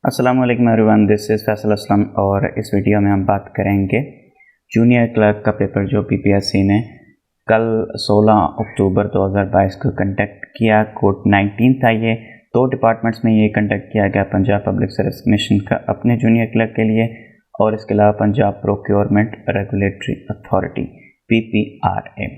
अस्सलाम वालेकुम everyone, this is Faisal Aslam और इस वीडियो में हम बात करेंगे जूनियर क्लर्क का पेपर जो पीपीएससी ने कल 16 अक्टूबर 2022 को कंडक्ट किया। कोड 19 था। ये दो डिपार्टमेंट्स में ये कंडक्ट किया गया, पंजाब पब्लिक सर्विस कमीशन का अपने जूनियर क्लर्क के लिए और इसके अलावा Punjab procurement regulatory authority PPRA।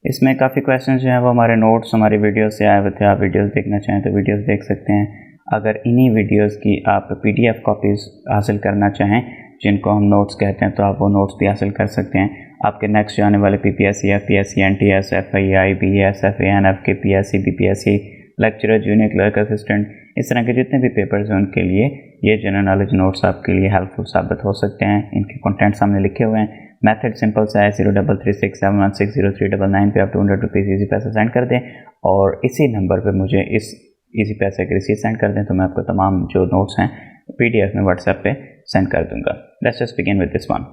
इसमें काफ़ी क्वेश्चन जो हैं वो हमारे नोट्स हमारी वीडियोस से आए हुए थे। आप वीडियोस देखना चाहें तो वीडियोस देख सकते हैं। अगर इन्हीं वीडियोस की आप PDF कॉपीज़ हासिल करना चाहें, जिनको हम नोट्स कहते हैं, तो आप वो नोट्स भी हासिल कर सकते हैं। आपके नेक्स्ट जो आने वाले PPSC, FPSC, NTS, FII, BS, FAN, FKPSC, BPSC, lecturer, junior clerk assistant, इस तरह के जितने भी पेपर्स हैं उनके लिए ये जनरल नॉलेज नोट्स आपके लिए हेल्पफुल साबित हो सकते हैं। इनके कंटेंट सामने लिखे हुए हैं। मेथड सिंपल सा है, 0336716039 पे आप 200 रुपीज़ ईजी पैसा सेंड कर दें और इसी नंबर पे मुझे इस ईजी पैसे की रिसीट सेंड कर दें तो मैं आपको तमाम जो नोट्स हैं PDF में व्हाट्सएप पे सेंड कर दूंगा। Let's just begin with this one.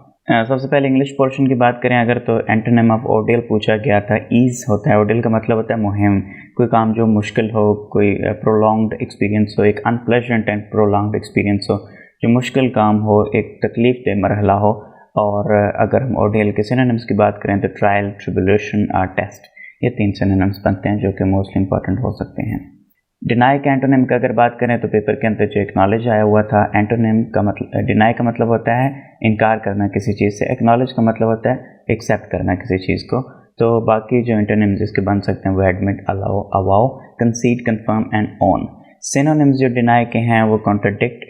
सबसे पहले इंग्लिश पोर्शन की बात करें अगर, तो एंटोनिम ऑफ ऑर्डियल पूछा गया था। ईज़ होता है, ऑर्डियल का मतलब होता है मुहिम, कोई काम जो मुश्किल हो, कोई प्रोलॉन्ग्ड एक्सपीरियंस हो, एक अनप्लेजेंट एंड प्रोलॉन्ग्ड एक्सपीरियंस हो, जो मुश्किल काम हो, एक तकलीफ दे मरहला हो। और अगर हम ऑर्डियल के सिनोनिम्स की बात करें तो ट्रायल, ट्रिबुलेशन और टेस्ट, ये 3 सिनोनिम्स बनते हैं जो कि मोस्टली इंपॉर्टेंट हो सकते हैं। डिनाई के एंटोनिम की अगर बात करें तो पेपर के अंदर जो एक्नॉलेज आया हुआ था, एंटोनिम का मतलब, डिनाई का मतलब होता है इनकार करना किसी चीज़ से, एक्नॉलेज का मतलब होता है एक्सेप्ट करना किसी चीज़ को। तो बाकी जो एंटोनिम्स इसके बन सकते हैं वो admit, allow, avow, concede, confirm and own. Synonyms जो डिनाई के हैं वो contradict,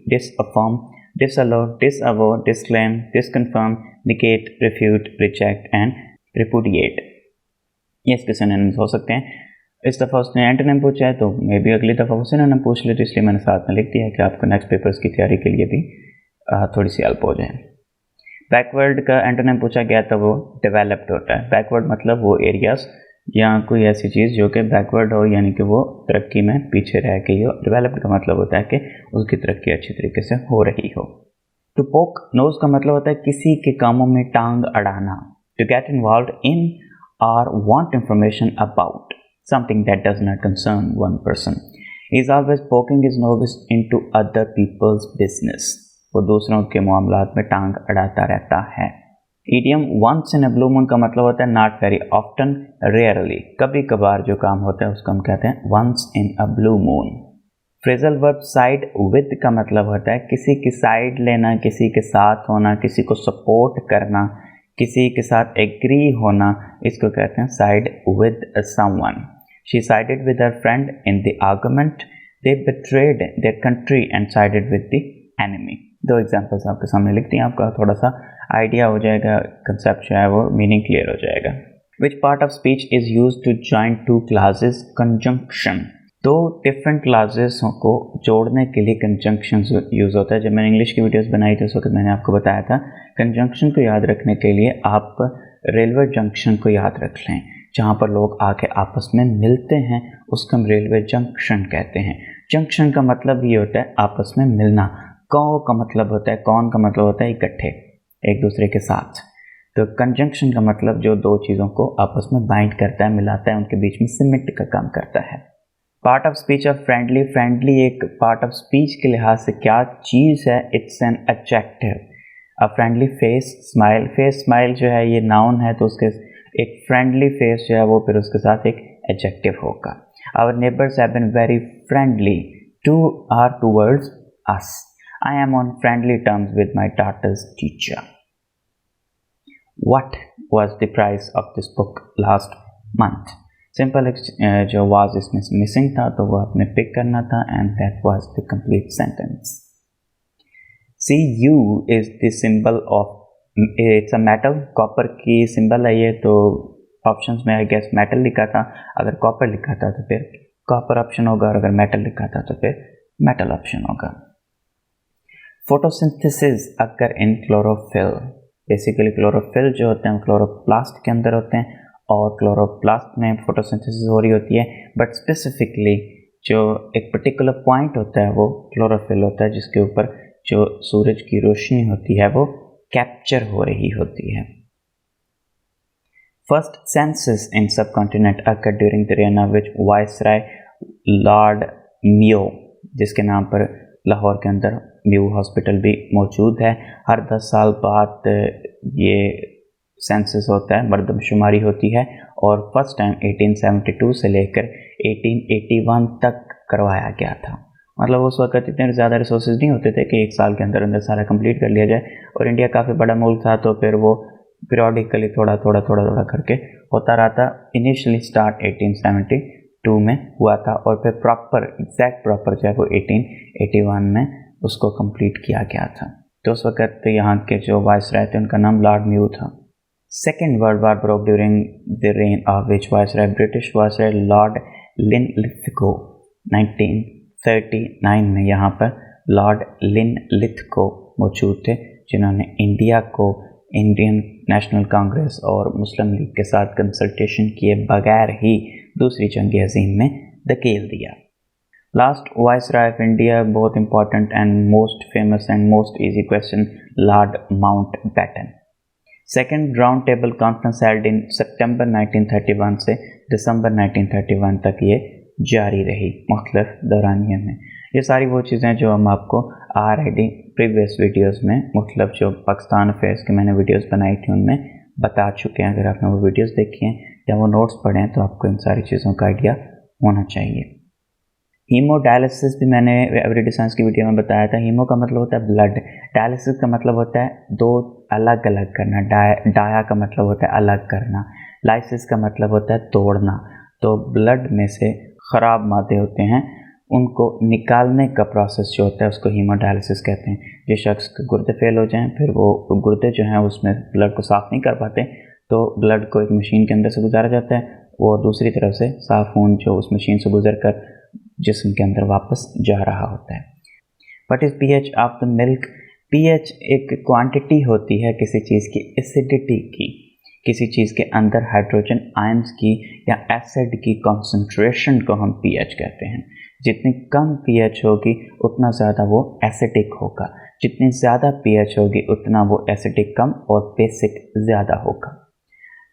disaffirm, disallow, disavow, disclaim, disconfirm, negate, refute, reject and repudiate, ये इसके सिनोनिम्स हो सकते हैं। इस दफ़ा उसने एंटोनिम पूछा है तो मे भी अगली दफ़ा वो सिनोनिम पूछ ले, तो इसलिए मैंने साथ में लिख दिया है कि आपको नेक्स्ट पेपर्स की तैयारी के लिए भी थोड़ी सी हेल्प हो जाए। बैकवर्ड का एंटोनिम पूछा गया था, वो डेवलप्ड होता है। बैकवर्ड मतलब वो एरियाज या कोई ऐसी चीज़ जो कि बैकवर्ड हो, यानी कि वो तरक्की में पीछे रह गई हो। डेवलप्ड का मतलब होता है कि उसकी तरक्की अच्छी तरीके से हो रही हो। टू पोक नोज का मतलब होता है किसी के कामों में टांग अड़ाना। टू गेट इन्वॉल्व इन और want information about something that does not concern one person. He is always poking his nose into other people's business. वो दूसरों के मामलात में टांग अड़ाता रहता है। Idiom once in a blue moon का मतलब होता है not very often, rarely, कभी कभार जो काम होता है उसको हम कहते हैं once in a blue moon. Phrasal verb side with का मतलब होता है किसी की साइड लेना, किसी के साथ होना, किसी को सपोर्ट करना, किसी के साथ एग्री होना, इसको कहते हैं side with someone. She sided with her friend in the argument, they betrayed their country and sided with the enemy. 2 examples आपके सामने लिख दिए, आपका थोड़ा सा आइडिया हो जाएगा, कंसेप्ट जो है वो मीनिंग क्लियर हो जाएगा। Which part of speech is used to join 2 classes? Conjunction. 2 different classes को जोड़ने के लिए कंजंक्शन यूज़ होता है। जब मैंने इंग्लिश की वीडियोस बनाई थी उस वक्त मैंने आपको बताया था कंजंक्शन को याद रखने के लिए आप रेलवे जंक्शन को याद रख लें, जहाँ पर लोग आके आपस में मिलते हैं, उसको हम रेलवे जंक्शन कहते हैं। जंक्शन का मतलब ये होता है आपस में मिलना। कौ का मतलब होता है, कौन का मतलब होता है इकट्ठे, एक दूसरे के साथ। तो कंजंक्शन का मतलब जो 2 चीज़ों को आपस में बाइंड करता है, मिलाता है, उनके बीच में सिमेंट का काम करता है। Part of speech of friendly, friendly एक पार्ट ऑफ स्पीच के लिहाज से क्या चीज़ है? It's an adjective. A friendly face smile, face smile जो है ये नाउन है तो उसके एक फ्रेंडली फेस जो है वो फिर उसके साथ एक एडजेक्टिव होगा। Our neighbours have been very friendly to or towards us. I am on friendly terms with my daughter's teacher. What was the price of this book last month? Simple जो was इसमें missing था तो वो आपने pick करना था and that was the complete sentence. Cu is the symbol of, it's a metal, copper की symbol है ये, तो ऑप्शंस में आई गेस मेटल लिखा था। अगर कॉपर लिखा था तो फिर कॉपर ऑप्शन होगा और अगर मेटल लिखा था तो फिर मेटल ऑप्शन होगा। फोटोसिंथेसिस अगर इन क्लोरोफिल, बेसिकली क्लोरोफिल जो होते हैं क्लोरोप्लास्ट के अंदर होते हैं और क्लोरोप्लास्ट में फोटोसिंथेसिस हो रही होती है, बट स्पेसिफिकली जो एक पर्टिकुलर पॉइंट होता है वो क्लोरोफिल होता है, जिसके ऊपर जो सूरज की रोशनी होती है वो कैप्चर हो रही होती है। First census in subcontinent occur during the reign of which viceroy lord Mayo, जिसके नाम पर लाहौर के अंदर म्यू हॉस्पिटल भी मौजूद है। हर 10 साल बाद ये सेंसस होता है, मरदमशुमारी होती है, और फर्स्ट टाइम 1872 से लेकर 1881 तक करवाया गया था। मतलब उस वक्त इतने ज़्यादा रिसोर्सेज नहीं होते थे कि एक साल के अंदर अंदर सारा कंप्लीट कर लिया जाए, और इंडिया काफ़ी बड़ा मुल्क था तो फिर वो पीरियडिकली थोड़ा थोड़ा करके होता रहा था। इनिशियली स्टार्ट 1872 में हुआ था और फिर एग्जैक्ट प्रॉपर जो है वो 1881 में उसको कंप्लीट किया गया था। तो उस वक्त यहाँ के जो वाइसराय थे उनका नाम लॉर्ड म्यू था। Second world war broke during the reign of which viceroy British viceroy Lord Linlithgow. 1939 में यहाँ पर लॉर्ड लिनलिथगो मौजूद थे, जिन्होंने इंडिया को इंडियन नेशनल कांग्रेस और मुस्लिम लीग के साथ कंसल्टेशन किए बगैर ही दूसरी जंग अज़ीम में धकेल दिया। लास्ट वाइसराय ऑफ इंडिया, बहुत important and most famous and most easy question, lord Mountbatten. Second round table conference held in सितंबर 1931 से दिसंबर 1931 तक ये जारी रही मुख्तलिफ दौरानिए में। ये सारी वो चीज़ें जो हम आपको ऑलरेडी प्रीवियस वीडियोस में मुख्तलिफ जो पाकिस्तान अफेयर्स की मैंने वीडियोस बनाई थी उनमें बता चुके हैं। अगर आपने वो वीडियोस देखी हैं या वो नोट्स पढ़े हैं तो आपको इन सारी चीज़ों का आइडिया होना चाहिए। हीमोडायलिसिस भी मैंने एवरीडे साइंस की वीडियो में बताया था। हीमो का मतलब होता है ब्लड, डायलिसिस का मतलब होता है दो अलग अलग करना, डाया का मतलब होता है अलग करना, लाइसिस का मतलब होता है तोड़ना। तो ब्लड में से ख़राब मादे होते हैं उनको निकालने का प्रोसेस जो होता है उसको हीमोडायलिसिस कहते हैं। जिस शख्स के गुर्दे फेल हो जाएं फिर वो गुर्दे जो हैं उसमें ब्लड को साफ़ नहीं कर पाते तो ब्लड को एक मशीन के अंदर से गुजारा जाता है और दूसरी तरफ से साफ़ खून जो उस मशीन से गुजर कर जिस्म के अंदर वापस जा रहा होता है। What is pH of the milk? PH एक क्वांटिटी होती है किसी चीज़ की एसिडिटी की, किसी चीज़ के अंदर हाइड्रोजन आयंस की या एसिड की कॉन्सेंट्रेशन को हम पीएच कहते हैं। जितनी कम पीएच होगी उतना ज़्यादा वो एसिडिक होगा, जितनी ज़्यादा पीएच होगी उतना वो एसिडिक कम और बेसिक ज़्यादा होगा।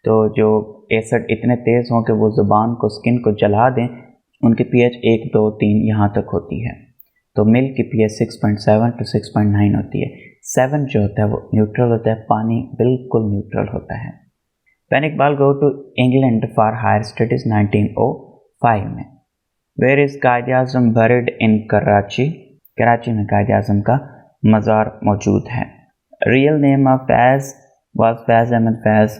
तो जो एसिड इतने तेज़ हों कि वो ज़ुबान को, स्किन को जला दें, उनकी पीएच 1, 2, 3 यहाँ तक होती है। तो मिल्क की पीएच 6.7 to 6.9 होती है। 7 जो होता है वो न्यूट्रल होता है, पानी बिल्कुल न्यूट्रल होता है। When Iqbal go to England for higher studies 1905 में, Where is Quaid Azam buried in Karachi? Karachi में कायद आज़म का मज़ार मौजूद है। Real name of Faiz was फैज़ अहमद फैज़।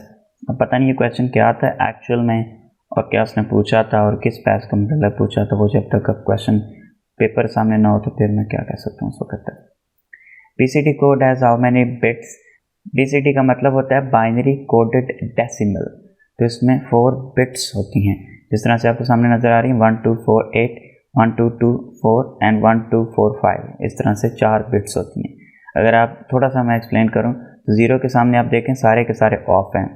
पता नहीं ये क्वेश्चन क्या था एक्चुअल में और क्या उसने पूछा था और किस फैज़ का मतलब पूछा था, वो जब तक अब क्वेश्चन पेपर सामने ना हो तो फिर मैं क्या कह सकता हूँ उस वक्त तक। BCD code has how many bits? BCD का मतलब होता है बाइनरी कोडेड डेसिमल। तो इसमें 4 बिट्स होती हैं, जिस तरह से आपको सामने नज़र आ रही हैं 1248, 1224 एंड 1245। इस तरह से 4 बिट्स होती हैं। अगर आप थोड़ा सा मैं एक्सप्लेन करूं तो 0 के सामने आप देखें सारे के सारे ऑफ हैं,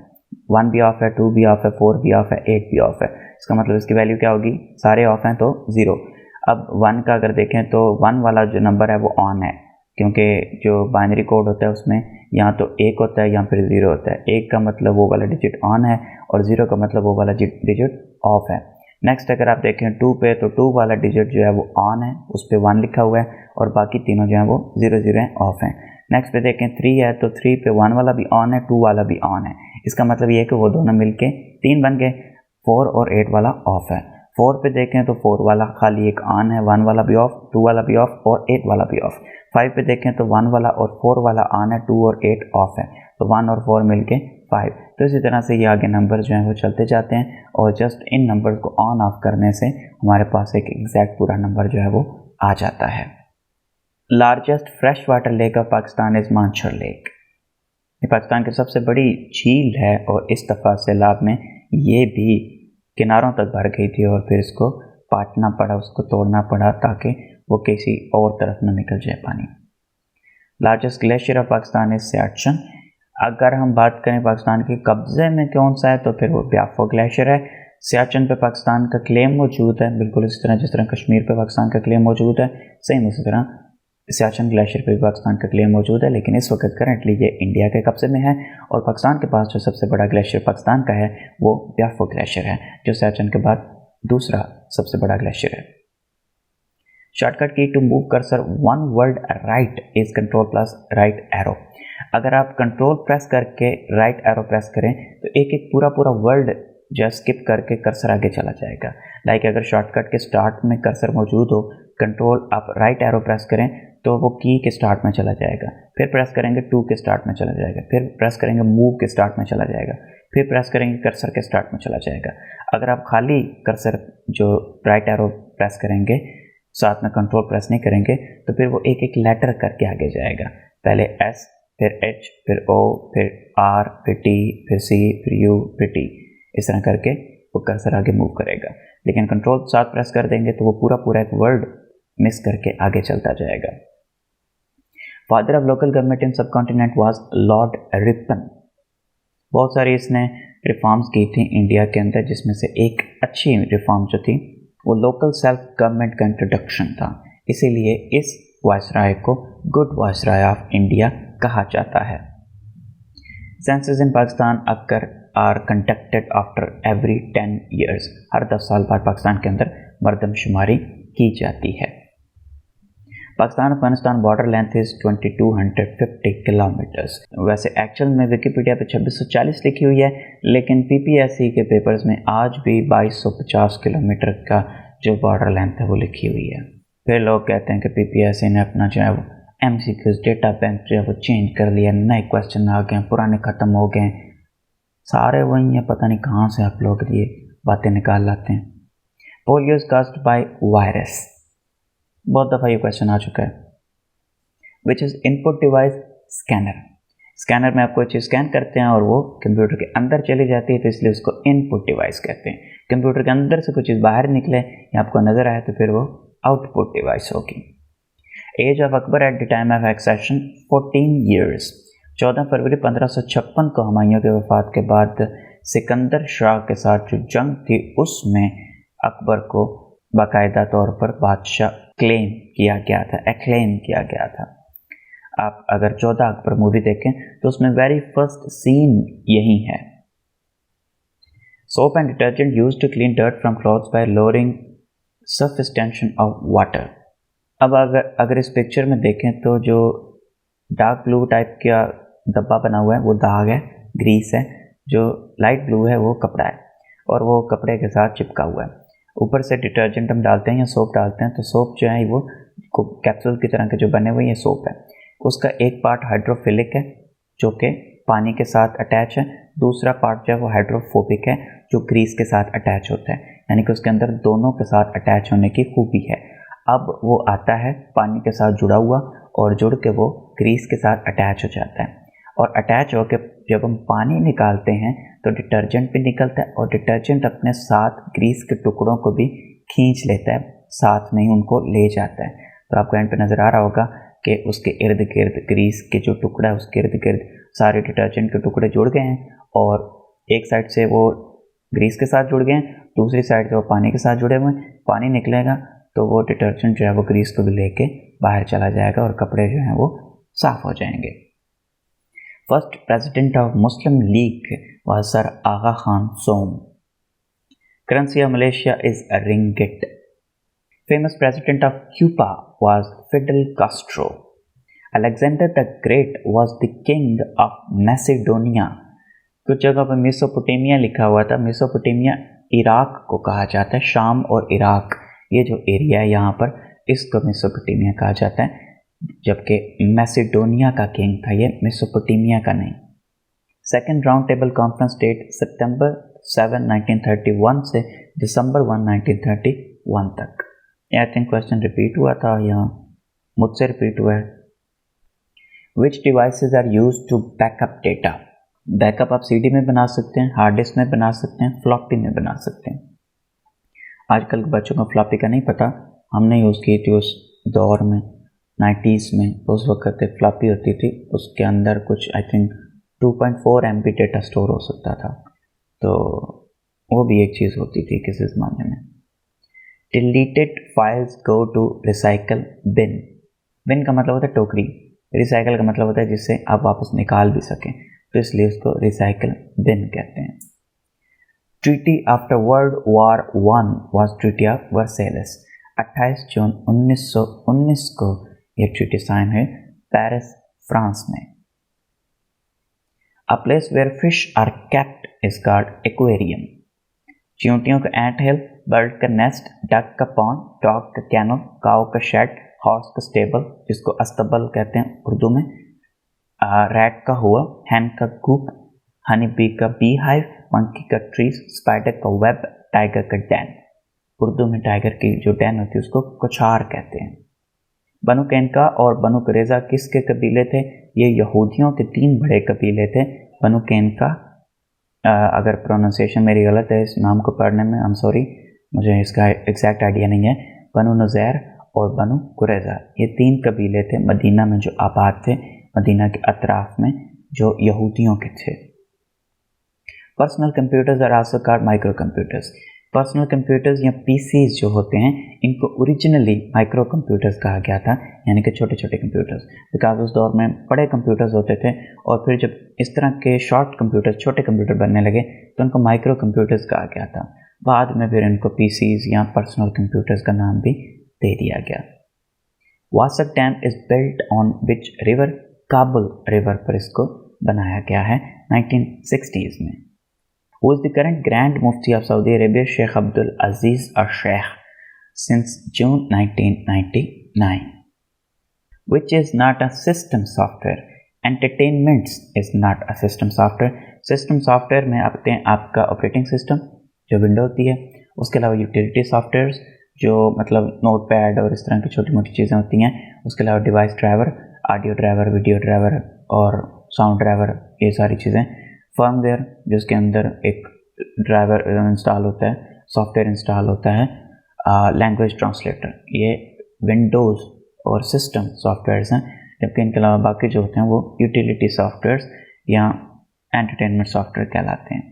1 भी ऑफ है, 2 भी ऑफ है, 4 भी ऑफ है, 8 भी ऑफ है। इसका मतलब इसकी वैल्यू क्या होगी? सारे ऑफ हैं तो 0। अब 1 का अगर देखें तो 1 वाला जो नंबर है वो ऑन है, क्योंकि जो बाइनरी कोड होता है उसमें यहाँ तो 1 होता है या फिर 0 होता है। 1 का मतलब वो वाला डिजिट ऑन है और 0 का मतलब वो वाला डिजिट ऑफ है। नेक्स्ट अगर आप देखें 2 पे तो 2 वाला डिजिट जो है वो ऑन है, उस पर 1 लिखा हुआ है और बाकी तीनों जो है वो 0 0 हैं, ऑफ हैं। नेक्स्ट पे देखें 3 है तो 3 पे 1 वाला भी ऑन है, 2 वाला भी ऑन है। इसका मतलब ये है कि वो दोनों मिलके 3 बन गए, 4 और 8 वाला ऑफ है। 4 पे देखें तो 4 वाला खाली एक ऑन है, 1 वाला भी ऑफ, 2 वाला भी ऑफ और 8 वाला भी ऑफ। 5 पे देखें तो 1 वाला और 4 वाला ऑन है, 2 और 8 ऑफ है, तो 1 और 4 मिलके 5। तो इसी तरह से ये आगे नंबर जो हैं वो चलते जाते हैं और जस्ट इन नंबर को ऑन ऑफ करने से हमारे पास एक एग्जैक्ट पूरा नंबर जो है वो आ जाता है। Largest fresh water lake of Pakistan is Mansar lake. ये पाकिस्तान की सबसे बड़ी झील है और इस दफ़ा सैलाब में ये भी किनारों तक भर गई थी और फिर इसको पाटना पड़ा, उसको तोड़ना पड़ा ताकि वो किसी और तरफ न निकल जाए पानी। Largest glacier of Pakistan is Siachen. अगर हम बात करें पाकिस्तान के कब्ज़े में कौन सा है तो फिर वो ब्याफो ग्लेशियर है। सियाचिन पे पाकिस्तान का क्लेम मौजूद है, बिल्कुल इसी तरह जिस तरह कश्मीर पे पाकिस्तान का क्लेम मौजूद है, सेम उसी तरह सियाचिन ग्लेशियर पे भी पाकिस्तान का क्लेम मौजूद है। लेकिन इस वक्त करंटली ये इंडिया के कब्ज़े में है और पाकिस्तान के पास जो सबसे बड़ा ग्लेशियर पाकिस्तान का है वो ब्याफो ग्लेशियर है, जो सियाचिन के बाद दूसरा सबसे बड़ा ग्लेशियर है। Shortcut key to move cursor one word right is control plus right arrow. अगर आप कंट्रोल प्रेस करके राइट एरो प्रेस करें तो एक एक पूरा पूरा वर्ड जो स्किप करके कर्सर आगे चला जाएगा। लाइक अगर शॉर्टकट के स्टार्ट में कर्सर मौजूद हो, कंट्रोल आप राइट एरो प्रेस करें तो वो की के स्टार्ट में चला जाएगा, फिर प्रेस करेंगे टू के स्टार्ट में चला जाएगा, फिर प्रेस करेंगे मूव के स्टार्ट में चला जाएगा, फिर प्रेस करेंगे कर्सर के स्टार्ट में चला जाएगा। अगर आप खाली कर्सर जो राइट एरो प्रेस करेंगे साथ में कंट्रोल प्रेस नहीं करेंगे तो फिर वो एक एक लेटर करके आगे जाएगा। पहले एस, फिर एच, फिर ओ, फिर आर, फिर टी, फिर सी, फिर यू, फिर टी, इस तरह करके वो कर्सर आगे मूव करेगा। लेकिन कंट्रोल साथ प्रेस कर देंगे तो वो पूरा पूरा एक वर्ड मिस करके आगे चलता जाएगा। Father of local government in सब कॉन्टिनेंट वाज लॉर्ड रिपन। बहुत सारी इसने रिफॉर्म्स की थी इंडिया के अंदर, जिसमें से एक अच्छी रिफॉर्म जो थी वो लोकल सेल्फ गवर्नमेंट का इंट्रोडक्शन था। इसीलिए इस वायसराय को गुड वायसराय ऑफ इंडिया कहा जाता है। Census in Pakistan occur are conducted after every 10 years. हर 10 साल बाद पाकिस्तान के अंदर मरदमशुमारी की जाती है। Pakistan Afghanistan border length is 2250 kilometres. वैसे एक्चुअल में विकिपीडिया पे 2640 लिखी हुई है, लेकिन पीपीएससी के पेपर्स में आज भी 2250 किलोमीटर का जो बॉर्डर लेंथ है वो लिखी हुई है। फिर लोग कहते हैं कि पीपीएससी ने अपना जो है वो एमसीक्यूज डेटा बैंक जो है वो चेंज कर लिया, नए क्वेश्चन आ गए, पुराने ख़त्म हो गए, सारे वही हैं, पता नहीं कहाँ से आप लोग ये बातें निकाल लाते हैं। Polio is caused by virus, बहुत दफ़ा ये क्वेश्चन आ चुका है। Which is input device scanner. Scanner में आप कोई चीज़ स्कैन करते हैं और वो कंप्यूटर के अंदर चली जाती है, तो इसलिए उसको इनपुट डिवाइस कहते हैं। कंप्यूटर के अंदर से कोई चीज़ बाहर निकले या आपको नज़र आए तो फिर वो आउटपुट डिवाइस होगी। Age of Akbar at the time of accession 14 years. 14 फरवरी 1556 को हुमायूं के वफात के बाद सिकंदर शाह के साथ जो जंग थी उसमें अकबर को बाकायदा तौर पर बादशाह क्लेम किया गया था, एक्लेम किया गया था। आप अगर 14 अकबर मूवी देखें तो उसमें वेरी फर्स्ट सीन यही है। Soap and detergent used to clean dirt from clothes by lowering surface tension of water. अब अगर इस पिक्चर में देखें तो जो डार्क ब्लू टाइप का डब्बा बना हुआ है वो दाग है, ग्रीस है। जो लाइट ब्लू है वो कपड़ा है और वो कपड़े के साथ चिपका हुआ है। ऊपर से डिटर्जेंट हम डालते हैं या सोप डालते हैं तो सोप जो है वो कैप्सूल की तरह के जो बने हुए ये सोप है। उसका एक पार्ट हाइड्रोफिलिक है जो कि पानी के साथ अटैच है, दूसरा पार्ट जो है वो हाइड्रोफोबिक है जो ग्रीस के साथ अटैच होता है, यानी कि उसके अंदर दोनों के साथ अटैच होने की खूबी है। अब वो आता है पानी के साथ जुड़ा हुआ और जुड़ के वो ग्रीस के साथ अटैच हो जाता है और अटैच होकर जब हम पानी निकालते हैं तो डिटर्जेंट भी निकलता है और डिटर्जेंट अपने साथ ग्रीस के टुकड़ों को भी खींच लेता है, साथ में ही उनको ले जाता है। तो आपको एंड पे नज़र आ रहा होगा कि उसके इर्द गिर्द ग्रीस के जो टुकड़ा है उसके इर्द गिर्द सारे डिटर्जेंट के टुकड़े जुड़ गए हैं और एक साइड से वो ग्रीस के साथ जुड़ गए हैं, दूसरी साइड से वो पानी के साथ जुड़े हुए हैं। पानी निकलेगा तो वो डिटर्जेंट जो है वो ग्रीस को भी लेके बाहर चला जाएगा और कपड़े जो हैं वो साफ़ हो जाएंगे। First president of Muslim League was sir Aga Khan सोम। Currency of Malaysia is ringgit. Famous president of Cuba was Fidel Castro. Alexander the Great was the king of Macedonia. कुछ जगह पर मेसोपोटामिया लिखा हुआ था। मेसोपोटामिया इराक को कहा जाता है, शाम और इराक ये जो एरिया है यहाँ पर इसको मेसोपोटामिया कहा जाता है, जबकि मैसेडोनिया का किंग था ये, मेसोपोटामिया का नहीं। Second round table conference date सितंबर 7, 1931 से दिसंबर 1, 1931 तक। आई थिंक क्वेश्चन रिपीट हुआ था या मुझसे रिपीट हुआ है। Which devices are use to backup data. Backup आप सीडी में बना सकते हैं, हार्ड डिस्क में बना सकते हैं, फ्लॉपी में बना सकते हैं। आजकल के बच्चों को फ्लॉपी का नहीं पता, हमने यूज़ की थी उस दौर में 90s में। उस वक्त एक फ्लॉपी होती थी, उसके अंदर कुछ I think 2.4 MB data store हो सकता था, तो वो भी एक चीज़ होती थी किसी ज़माने में। Deleted files go to recycle bin. Bin का मतलब होता है टोकरी, रिसाइकल का मतलब होता है जिससे आप वापस निकाल भी सकें, तो इसलिए उसको रिसाइकल बिन कहते हैं। Treaty after world war 1 was treaty of Versailles. 28 जून 1919 को ये ट्रीटी साइन हुई पेरिस, फ्रांस में। A place where fish are kept is called aquarium. चींटियों का एंट हिल, बर्ड का नेस्ट, डक का पॉन्ड, डॉग का कैनल, काऊ का शेड, हॉर्स का स्टेबल जिसको अस्तबल कहते हैं उर्दू में, रैट का हुआ, हैन का कूप, हनी बी का बी हाइव, मंकी का ट्रीज, स्पाइडर का वेब, टाइगर का डैन। उर्दू में टाइगर की जो डैन होती है उसको कोछार कहते हैं। बनु कैनका और बनु कुरैज़ा किसके कबीले थे? ये यहूदियों के 3 बड़े कबीले थे। बनु कैनका, अगर प्रोनाउंसिएशन मेरी गलत है इस नाम को पढ़ने में, आई एम सॉरी, मुझे इसका एग्जैक्ट आइडिया नहीं है। बनु नज़ैर और बनु कुरैज़ा ये 3 कबीले थे मदीना में जो आबाद थे, मदीना के अतराफ में जो यहूदियों के थे। Personal computers are also called microcomputers. Personal computers या पीसीज जो होते हैं इनको ओरिजिनली माइक्रो कंप्यूटर्स कहा गया था, यानी कि छोटे छोटे कंप्यूटर्स, बिकॉज उस दौर में बड़े कंप्यूटर्स होते थे और फिर जब इस तरह के शॉर्ट कंप्यूटर्स, छोटे कंप्यूटर बनने लगे तो उनको माइक्रो कंप्यूटर्स कहा गया था। बाद में फिर इनको पीसीज या पर्सनल कंप्यूटर्स का नाम भी दे दिया गया। Warsak dam is built on which river? Kabul river पर इसको बनाया गया है 1960s में। Who is the current Grand Mufti of Saudi Arabia? Sheikh Abdul Aziz Al Sheikh since June 1999. Which is not a system software? Entertainments is not a system software. System software में आते हैं आपका operating system जो window होती है, उसके अलावा utility softwares जो मतलब नोट पैड और इस तरह की छोटी मोटी चीज़ें होती हैं, उसके अलावा device driver, audio driver, video driver और साउंड ड्राइवर, ये सारी चीज़ें। फर्मवेयर जिसके अंदर एक ड्राइवर इंस्टॉल होता है, सॉफ्टवेयर इंस्टॉल होता है, लैंग्वेज ट्रांसलेटर, ये विंडोज़ और सिस्टम सॉफ्टवेयर्स हैं, जबकि इनके अलावा बाकी जो होते हैं वो यूटिलिटी सॉफ्टवेयर्स या एंटरटेनमेंट सॉफ्टवेयर कहलाते हैं।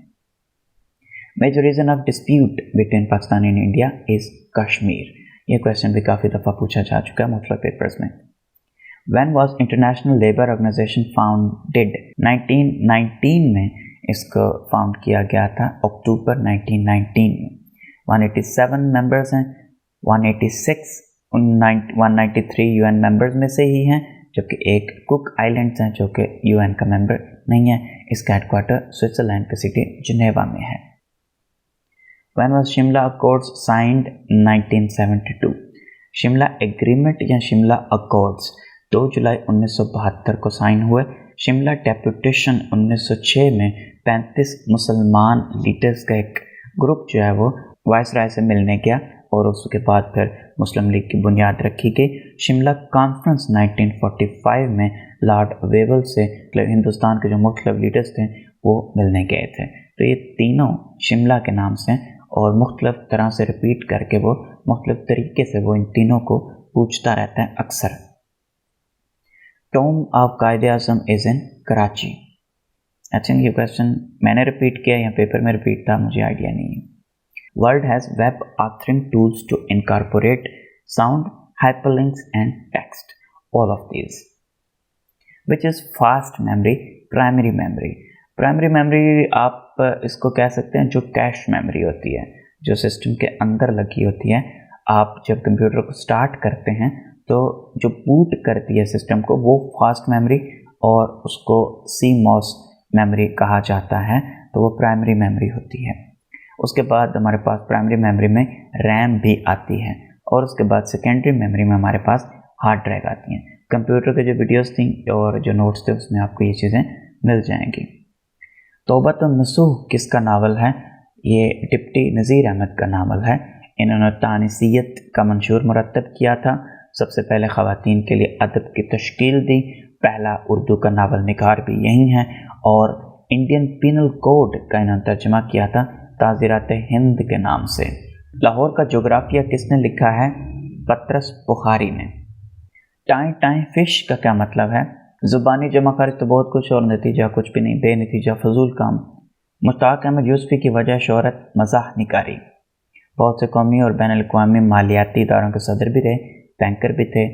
Major reason of dispute between Pakistan and India is Kashmir. ये क्वेश्चन भी काफ़ी दफ़ा पूछा जा चुका है मुख्तलिफ पेपर्स में। When was International Labour Organization founded? 1919 में इसको फाउंड किया गया था, अक्टूबर 1919 में। 187 मेंबर्स हैं, 193 यूएन मेंबर्स में से ही हैं, जबकि एक कुक आइलैंड्स हैं जो कि यूएन का मेंबर नहीं है। इसका हेडक्वार्टर स्विट्ज़रलैंड की सिटी जिनेवा में है। When was Shimla Accords signed? 1972। Shimla agreement या शिमला अकॉर्ड्स 2 जुलाई 1972 को साइन हुए। शिमला डेपुटेशन 1906 में 35 मुसलमान लीडर्स का एक ग्रुप जो है वो वायसराय से मिलने गया और उसके बाद फिर मुस्लिम लीग की बुनियाद रखी गई। शिमला कॉन्फ्रेंस 1945 में लॉर्ड वेवल से हिंदुस्तान के जो मुख्तलिफ लीडर्स थे वो मिलने गए थे। तो ये तीनों शिमला के नाम से और मुख्तलिफ तरह से रिपीट करके वो मुख्तलिफ तरीके से वो इन तीनों को पूछता रहता है अक्सर। Tom of Quaid-e-Azam is in Karachi. I think ये क्वेश्चन मैंने रिपीट किया या पेपर में रिपीट था, मुझे आइडिया नहीं है। World has web authoring tools to incorporate sound, hyperlinks and text, all of these. Which is fast memory? Primary memory. Primary memory आप इसको कह सकते हैं जो कैश मेमोरी होती है, जो सिस्टम के अंदर लगी होती है। आप जब कंप्यूटर को स्टार्ट करते हैं तो जो बूट करती है सिस्टम को वो फास्ट मेमोरी और उसको CMOS मेमोरी कहा जाता है, तो वो प्राइमरी मेमोरी होती है। उसके बाद हमारे पास प्राइमरी मेमोरी में रैम भी आती है और उसके बाद सेकेंडरी मेमोरी में हमारे पास हार्ड ड्राइव आती हैं। कंप्यूटर के जो वीडियोस थी और जो नोट्स थे उसमें आपको ये चीज़ें मिल जाएंगी। तौबतुन नसूह किसका नावल है? ये डिप्टी नज़ीर अहमद का नावल है। इन्होंने तानिसियत का मंशूर मुरतब किया था। सबसे पहले ख़वातीन के लिए अदब की तश्कील दी। पहला उर्दू का नावल निगार भी यही है और इंडियन पीनल कोड का इन्होंने तर्जमा किया था ताज़ीरात हिंद के नाम से। लाहौर का जोग्राफिया किसने लिखा है? पतरस बुखारी ने। टाइम टाइम फ़िश का क्या मतलब है? ज़ुबानी जमा खारिज तो बहुत कुछ और नतीजा कुछ भी नहीं, बेनतीजा फजूल काम। मुश्ताक अहमद यूसुफ़ी की वजह शोहरत मज़ाह निकारी। बहुत से कौमी और बैन अल-अक़वामी मालियाती इदारों के सदर भी रहे, बैंकर भी थे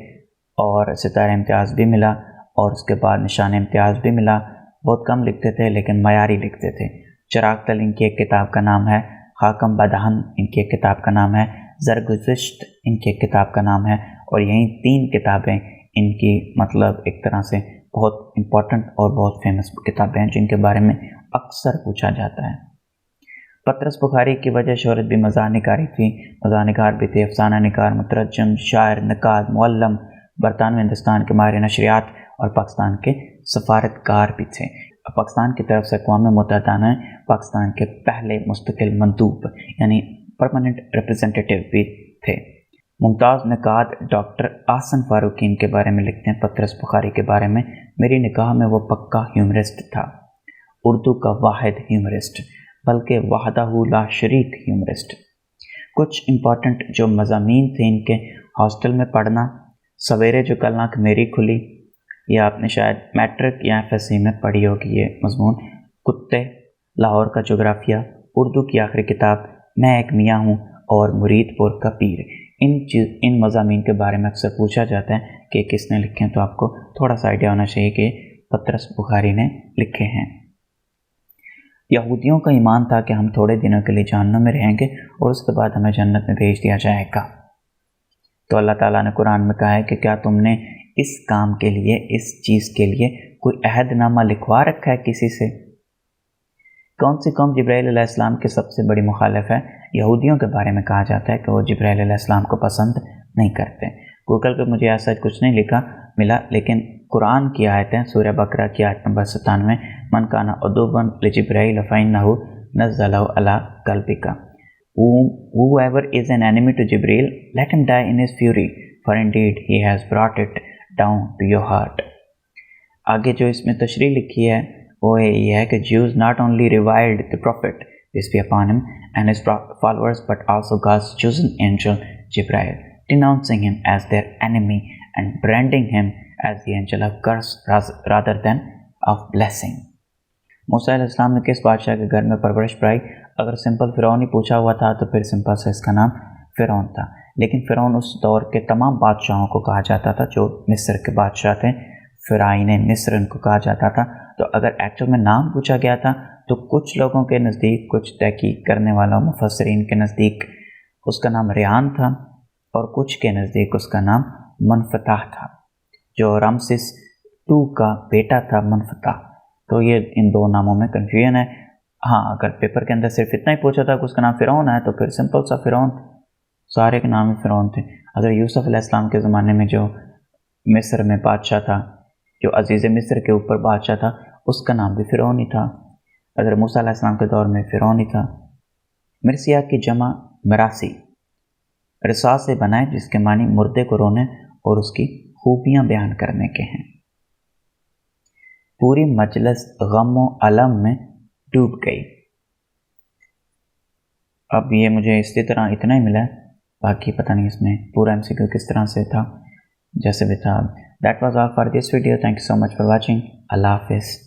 और सितारा इम्तियाज़ भी मिला और उसके बाद निशान इम्तियाज़ भी मिला। बहुत कम लिखते थे लेकिन मयारी लिखते थे। चिराग तल इनकी एक किताब का नाम है, हाकम बदहन इनकी एक किताब का नाम है, ज़रगुज़िश्त इनके किताब का नाम है, और यही 3 किताबें इनकी मतलब एक तरह से बहुत इम्पोर्टेंट और बहुत फेमस किताबें हैं जिनके बारे में अक्सर पूछा जाता है। पतरस बुखारी की वजह शोहरत भी मज़ाह निगारी थी, मज़ाह निगार भी थे, अफसाना निगार, मुतरजम, शायर, नकाद, मुअल्लम, बरतानवी हिंदुस्तान के माहिर नशरियात और पाकिस्तान के सफारतकार भी थे। पाकिस्तान की तरफ से अक़वाम मुत्तहिदा ने पाकिस्तान के पहले मुस्तकिल मंदूब यानी परमानेंट रिप्रेजेंटेटिव भी थे। मुमताज़ नकाद डॉक्टर आसन फारूकी इनके बारे में लिखते हैं पतरस बुखारी के बारे में, मेरी निगाह में वो पक्का ह्यूमरिस्ट था, उर्दू का वाहिद ह्यूमरिस्ट, बल्कि वहदहू ला शरीक ह्यूमरिस्ट। कुछ इम्पॉर्टेंट जो मज़ामीन थे इनके, हॉस्टल में पढ़ना, सवेरे जो कल आँख मेरी खुली, या आपने शायद मैट्रिक या FSC में पढ़ी होगी ये मजमून, कुत्ते, लाहौर का जोग्राफिया, उर्दू की आखिरी किताब, मैं एक मियाँ हूँ, और मुरीदपुर का पीर। इन मज़ामीन के बारे में अक्सर पूछा जाता है कि किसने लिखे हैं, तो आपको थोड़ा सा आइडिया होना चाहिए कि पतरस बुखारी ने लिखे हैं। यहूदियों का ईमान था कि हम थोड़े दिनों के लिए जहन्नम में रहेंगे और उसके बाद हमें जन्नत में भेज दिया जाएगा। तो अल्लाह ताला ने कुरान में कहा है कि क्या तुमने इस काम के लिए, इस चीज़ के लिए कोई अहदनामा लिखवा रखा है किसी से? कौन सी कौम जिब्राईल अलैहिस्सलाम के सबसे बड़ी मुखालिफ है? यहूदियों के बारे में कहा जाता है कि वो जिब्राईल अलैहिस्सलाम को पसंद नहीं करते। गूगल पे मुझे ऐसा कुछ नहीं मिला, लेकिन कुरान की आयतें, सूरह बकरा की आयत नंबर 97, मन काना अदुवन लिजिब्राईल फइन्नहु नज़्ज़लहु अला क़ल्बिका, whoever is an enemy to Jibreel, let him die in his fury, for indeed he has brought it down to your heart। आगे जो इसमें तशरीह लिखी है वो ये है कि Jews not only reviled the prophet, peace be upon him, and his followers, but also God's chosen angel Jibreel, denouncing him as their enemy and branding him as the angel of curse rather than of blessing। मूसा अलैहिस्सलाम ने किस बादशाह के घर में परवरिश पाई? अगर simple फ़िरौन ही पूछा हुआ था तो फिर सिंपल से इसका नाम फ़िरौन था, लेकिन फ़िरौन उस दौर के तमाम बादशाहों को कहा जाता था जो मिस्र के बादशाह थे, फ़िराइन मिस्र इनको कहा जाता था। तो अगर एक्चुअल में नाम पूछा गया था तो कुछ लोगों के नज़दीक, कुछ तहकीक करने वालों मुफस्सिरीन के नज़दीक उसका नाम रेहान था, और कुछ के नज़दीक उसका नाम मनफताह था, जो रामसिस II का बेटा था मनफताह। तो ये इन दो नामों में कन्फ्यूजन है। हाँ, अगर पेपर के अंदर सिर्फ इतना ही पूछा था कि उसका नाम फ़िरौन है तो फिर सिंपल सा फ़िरौन, सारे के नाम ही फ़िरौन थे। अगर यूसुफ अलैहिस्सलाम के ज़माने में जो मिस्र में बादशाह था, जो अजीज़ मिस्र के ऊपर बादशाह था, उसका नाम भी फ़िरौन ही था। अगर मूसा अलैहिस्सलाम के दौर में फ़िरौन ही था। मिर्सिया की जमा मरासी, रिसा से बनाए, जिसके मानी मुर्दे को रोने और उसकी खूबियाँ बयान करने के हैं। पूरी मजलिस गम व अलम में डूब गई। अब ये मुझे इसी तरह इतना ही मिला है, बाकी पता नहीं इसमें पूरा MCQ किस तरह से था, जैसे भी था। That was all for this video. Thank you so much for watching. अल्लाह हाफिज़।